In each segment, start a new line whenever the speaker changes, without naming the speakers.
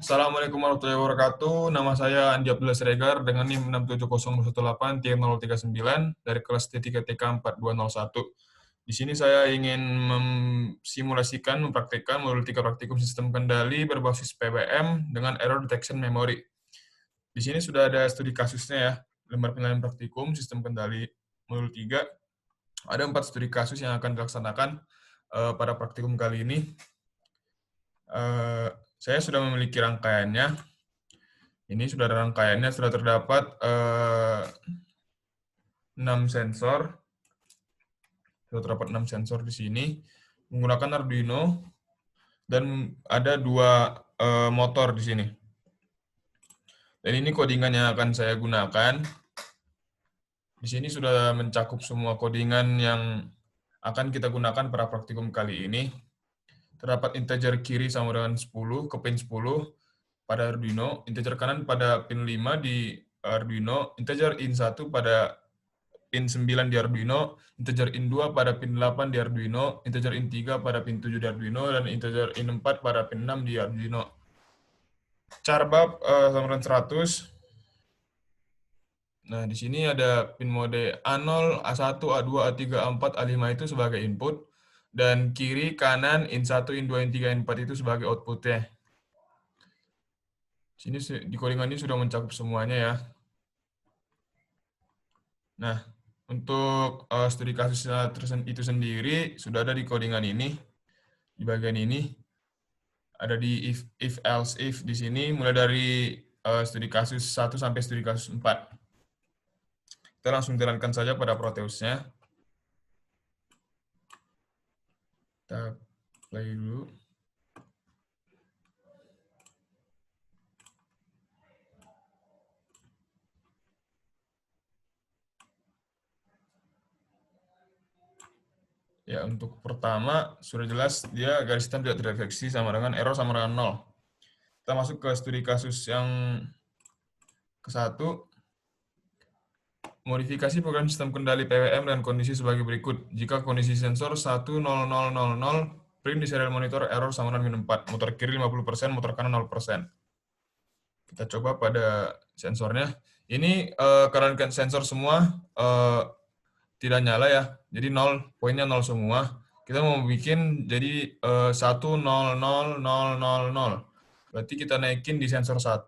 Assalamualaikum warahmatullahi wabarakatuh. Nama saya Andi Abdullah Siregar dengan NIM 67018-30039 dari kelas T3TK 4201. Di sini saya ingin memsimulasikan, mempraktikkan modul 3 praktikum sistem kendali berbasis PWM dengan error detection memory. Di sini sudah ada studi kasusnya ya, lembar penilaian praktikum sistem kendali modul 3. Ada 4 studi kasus yang akan dilaksanakan pada praktikum kali ini. Saya sudah memiliki rangkaiannya. Ini sudah ada rangkaiannya, sudah terdapat 6 sensor. Sudah terdapat 6 sensor di sini menggunakan Arduino dan ada 2 motor di sini. Dan ini codingan yang akan saya gunakan. Di sini sudah mencakup semua codingan yang akan kita gunakan pada praktikum kali ini. Terdapat integer kiri sama dengan 10 ke pin 10 pada Arduino, integer kanan pada pin 5 di Arduino, integer in1 pada pin 9 di Arduino, integer in2 pada pin 8 di Arduino, integer in3 pada pin 7 di Arduino, dan integer in4 pada pin 6 di Arduino. Charbab sama dengan 100. Nah, di sini ada pin mode A0, A1, A2, A3, A4, A5 itu sebagai input, dan kiri, kanan, in1, in2, in3, in4 itu sebagai outputnya. Sini di codingan ini sudah mencakup semuanya ya. Nah, untuk studi kasusnya itu sendiri sudah ada di codingan ini. Di bagian ini ada di if else if di sini mulai dari studi kasus 1 sampai studi kasus 4. Kita langsung jalankan saja pada Proteusnya. Kita play dulu. Ya, untuk pertama sudah jelas dia garis hitam tidak terdeteksi sama dengan error sama dengan 0. Kita masuk ke studi kasus yang ke-1. Modifikasi program sistem kendali PWM dan kondisi sebagai berikut. Jika kondisi sensor 10000 print di serial monitor error sama dengan min 4. Motor kiri 50%, motor kanan 0%. Kita coba pada sensornya. Ini karena sensor semua tidak nyala ya. Jadi 0, poinnya 0 semua. Kita mau bikin jadi 1000000. Berarti kita naikin di sensor 1.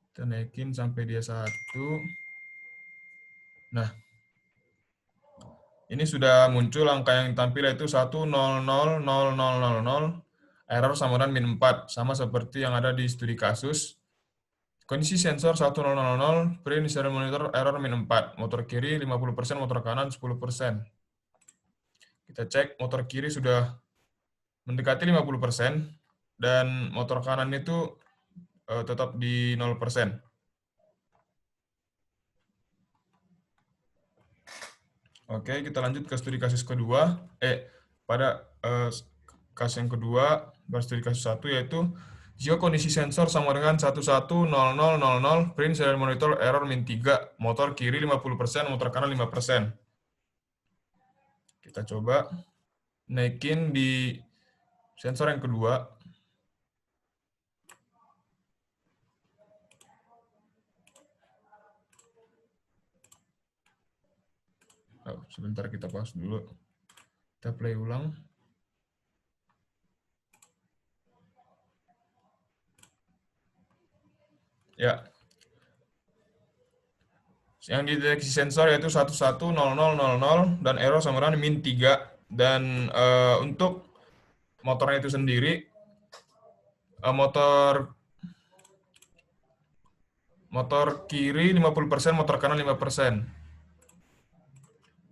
Kita naikin sampai dia 1. Nah, ini sudah muncul angka yang tampil yaitu 1000000, error sama dengan min 4, sama seperti yang ada di studi kasus. Kondisi sensor 10000, print serial monitor error min 4, motor kiri 50%, motor kanan 10%. Kita cek motor kiri sudah mendekati 50% dan motor kanan itu tetap di 0%. Oke, kita lanjut ke studi kasus kedua. Pada kasus yang kedua, pada studi kasus 1 yaitu jika kondisi sensor sama dengan 11000, print serial monitor error min 3, motor kiri 50%, motor kanan 5%. Kita coba naikin di sensor yang kedua. Sebentar kita pause dulu. Kita play ulang. Ya. Yang dideteksi sensor yaitu 11000 dan error sama dengan min 3. Dan untuk motornya itu sendiri, motor kiri 50%, motor kanan 5%.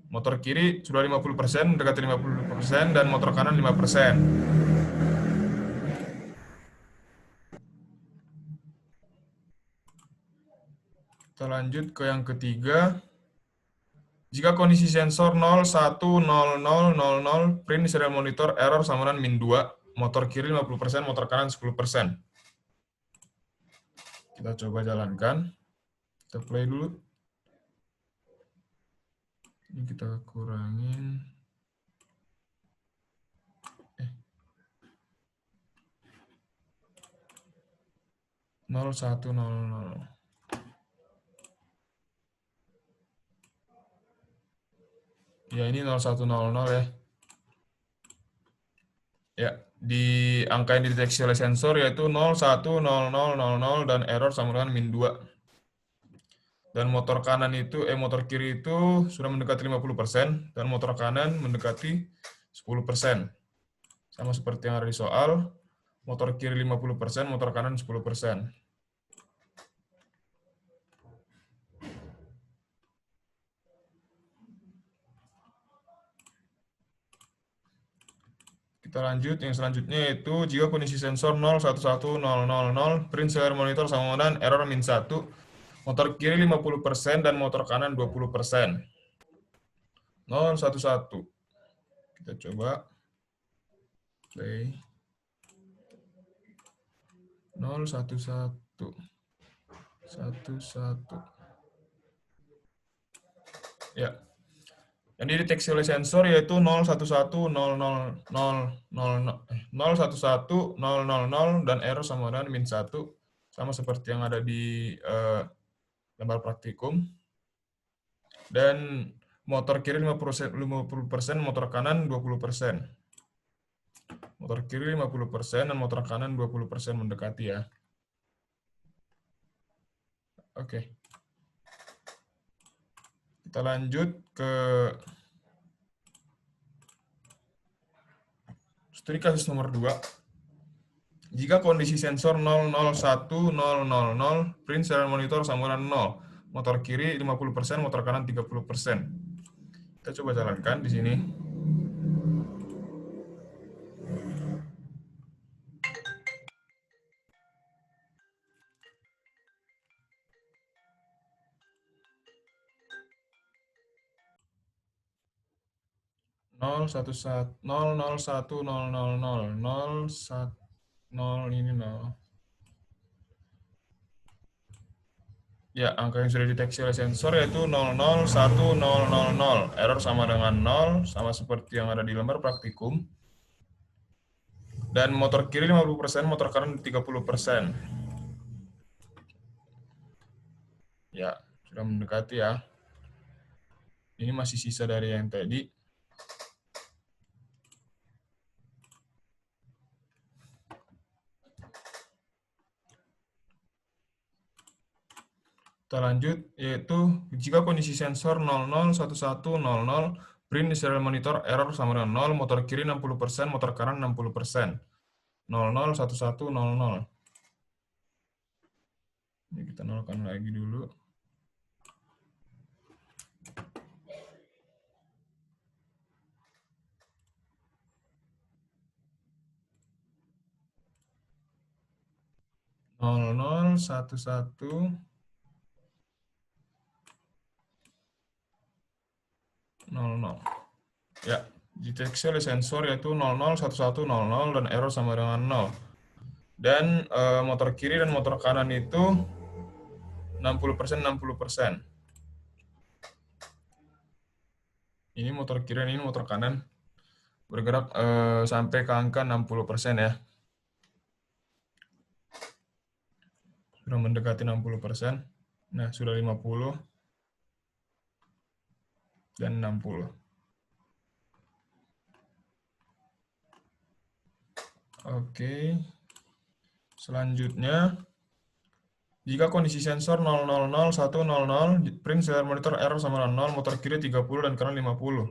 Motor kiri sudah 50%, mendekati 50%, dan motor kanan 5%. Kita lanjut ke yang ketiga. Jika kondisi sensor 01000, print di serial monitor error sama dengan min 2, motor kiri 50%, motor kanan 10%. Kita coba jalankan. Kita play dulu. Ini kita kurangin. 0100. Ya, ini 0100 ya. Ya, di angka yang dideteksi oleh sensor yaitu 010000 dan error sama dengan -2. Dan motor kiri itu sudah mendekati 50% dan motor kanan mendekati 10%. Sama seperti yang ada di soal, motor kiri 50%, motor kanan 10%. Kita lanjut, yang selanjutnya yaitu jika kondisi sensor 011000, print serial monitor sama dengan error -1, motor kiri 50% dan motor kanan 20%. 011. Kita coba play. 011. 11. Ya. Yang dideteksi oleh sensor yaitu 0110000 dan error sama dengan -1, sama seperti yang ada di lembar praktikum. Dan motor kiri 50%, motor kanan 20%. Motor kiri 50% dan motor kanan 20% mendekati ya. Oke. Kita lanjut ke studi kasus nomor 2. Jika kondisi sensor 001000, print serial monitor sama dengan 0. Motor kiri 50%, motor kanan 30%. Kita coba jalankan di sini. Nol satu ini 0. Ya, angka yang sudah dideteksi oleh sensor yaitu 001000. Error sama dengan 0, sama seperti yang ada di lembar praktikum. Dan motor kiri 50%, motor kanan 30%. Ya, sudah mendekati ya. Ini masih sisa dari yang tadi. Kita lanjut, yaitu jika kondisi sensor 001100, print serial monitor error sama dengan 0, motor kiri 60%, motor kanan 60%. 001100. Ini kita nolkan lagi dulu. Nol satu satu 00. Ya, deteksi oleh sensor yaitu 001100 dan error sama dengan 0. Dan motor kiri dan motor kanan itu 60%, 60%. Ini motor kiri dan ini motor kanan bergerak sampai ke angka 60% ya. Sudah mendekati 60%. Nah, sudah 50 dan 60. Oke. Selanjutnya, jika kondisi sensor 000100, print serial monitor error sama dengan 0, motor kiri 30 dan kanan 50.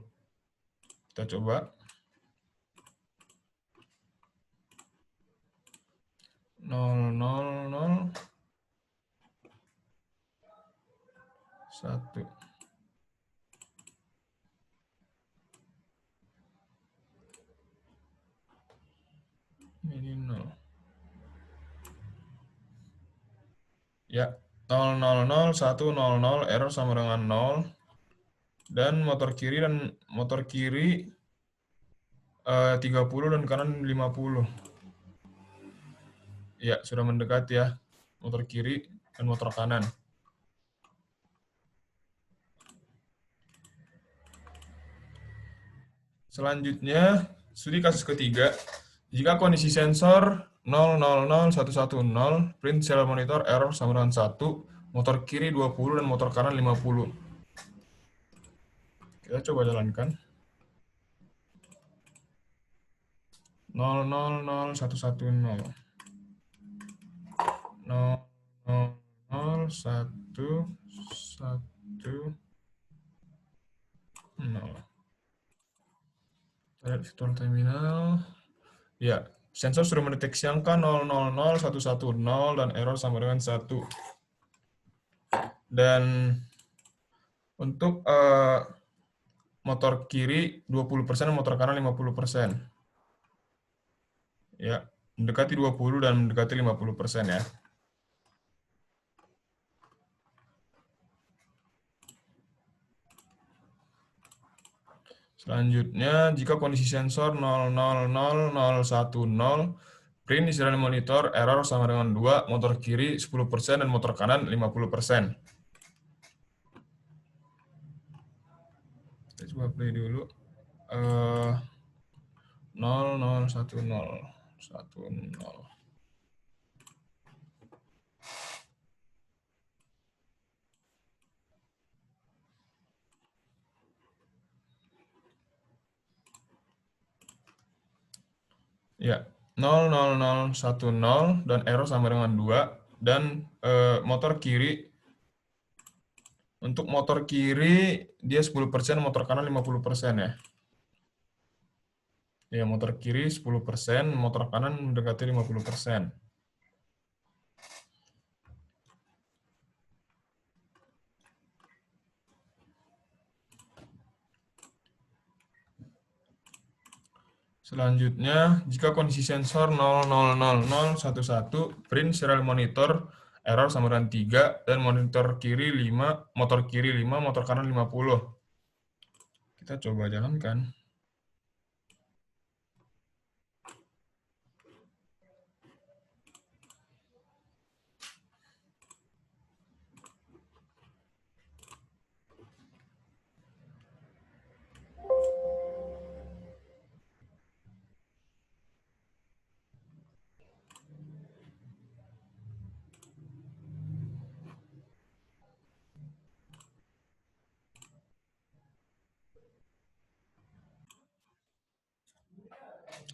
Kita coba. 000 1. Ini 0. Ya, 000100 error sama dengan 0. Dan motor kiri 30 dan kanan 50. Ya, sudah mendekati ya. Motor kiri dan motor kanan. Selanjutnya, studi kasus ketiga. Jika kondisi sensor 0,0,0,110, print serial monitor error sama dengan 1, motor kiri 20 dan motor kanan 50. Kita coba jalankan. 0,0,0,110. 0,0,110. Lihat virtual terminal. Ya, sensor sudah mendeteksi angka 0,0,110 dan error sama dengan 1. Dan untuk motor kiri 20% dan motor kanan 50%. Ya, mendekati 20 dan mendekati 50% ya. Selanjutnya, jika kondisi sensor 0,0,0,110, print di serial monitor error sama dengan 2, motor kiri 10% dan motor kanan 50%. Kita coba play dulu. 0,0,1,0,1,0. Ya, 0,0,0,10 dan error sama dengan 2, dan motor kiri, untuk motor kiri dia 10%, motor kanan 50% ya. Ya, motor kiri 10%, motor kanan mendekati 50%. Selanjutnya, jika kondisi sensor 0,0,0,011, print serial monitor error sama dengan 3, dan motor kiri 5, motor kanan 50. Kita coba jalankan.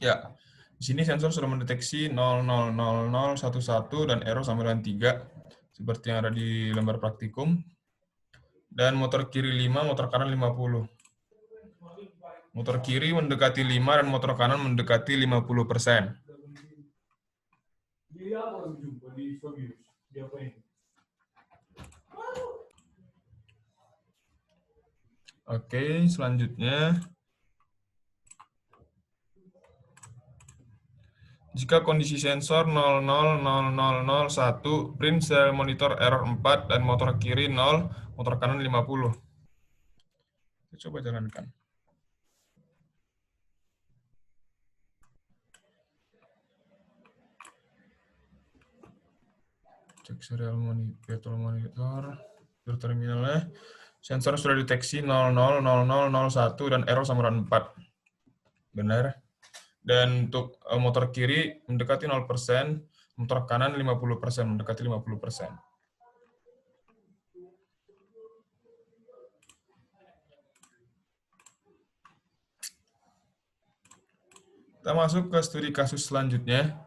Ya, di sini sensor sudah mendeteksi 0,0,0,011 dan error sama dengan 3, seperti yang ada di lembar praktikum. Dan motor kiri 5, motor kanan 50. Motor kiri mendekati 5 dan motor kanan mendekati 50%. Oke, selanjutnya. Jika kondisi sensor 0,0,0,0,1, print serial monitor error 4 dan motor kiri 0, motor kanan 50. Kita coba jalankan. Cek serial virtual monitor, terminalnya. Sensor sudah deteksi 0,0,0,0,1 dan error sama dengan 4. Benar. Dan untuk motor kiri mendekati 0%, motor kanan 50%, mendekati 50%. Kita masuk ke studi kasus selanjutnya.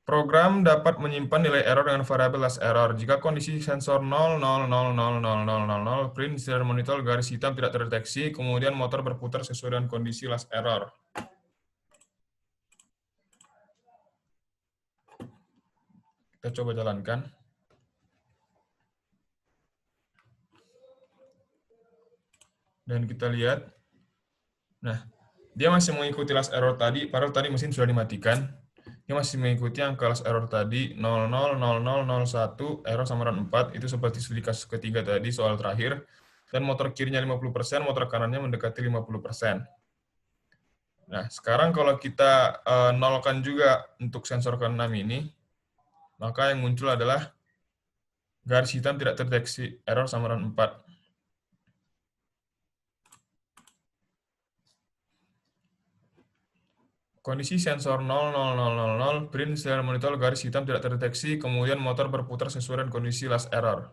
Program dapat menyimpan nilai error dengan variabel last error. Jika kondisi sensor 0,0,0,0,0,0, print serial monitor garis hitam tidak terdeteksi, kemudian motor berputar sesuai dengan kondisi last error. Kita coba jalankan. Dan kita lihat. Nah, dia masih mengikuti last error tadi, padahal tadi mesin sudah dimatikan. Dia masih mengikuti angka last error tadi, 0,0,0,0,1, error sama dengan 4, itu seperti studi kasus ketiga tadi, soal terakhir. Dan motor kirinya 50%, motor kanannya mendekati 50%. Nah, sekarang kalau kita nolkan juga untuk sensor ke-6 ini, maka yang muncul adalah garis hitam tidak terdeteksi, error sama dengan 4. Kondisi sensor 00000, print serial monitor garis hitam tidak terdeteksi, kemudian motor berputar sesuai dengan kondisi last error.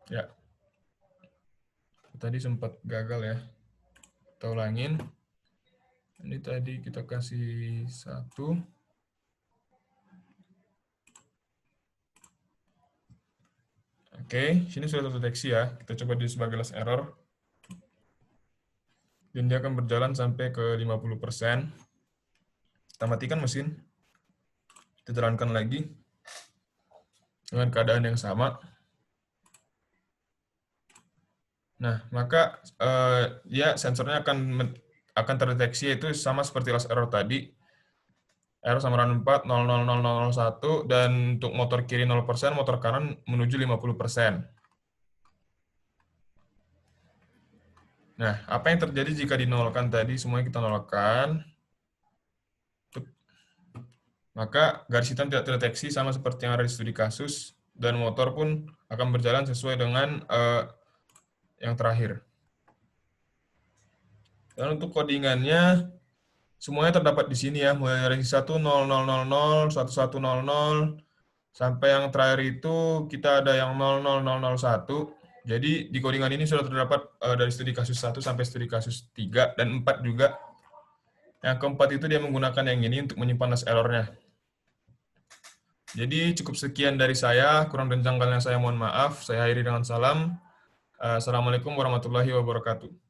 Ya, tadi sempat gagal ya. Kita ulangin. Ini tadi kita kasih 1. Oke, sini sudah terdeteksi ya. Kita coba di sebagai last error. Dan dia akan berjalan sampai ke 50%. Kita matikan mesin. Kita jalankan lagi. Dengan keadaan yang sama. Nah, maka ya sensornya akan terdeteksi yaitu sama seperti last error tadi. Error sama dengan 4, 0000001, dan untuk motor kiri 0%, motor kanan menuju 50%. Nah, apa yang terjadi jika dinolkan tadi? Semuanya kita nolkan. Maka garis hitam tidak terdeteksi sama seperti yang ada di studi kasus, dan motor pun akan berjalan sesuai dengan yang terakhir. Dan untuk codingannya, semuanya terdapat di sini ya, mulai dari 1, 0000, 1100, sampai yang terakhir itu kita ada yang 00001. Jadi di codingan ini sudah terdapat dari studi kasus 1 sampai studi kasus 3 dan 4 juga. Yang keempat itu dia menggunakan yang ini untuk menyimpan last error-nya. Jadi cukup sekian dari saya, kurang dan janggalnya saya mohon maaf. Saya akhiri dengan salam. Assalamualaikum warahmatullahi wabarakatuh.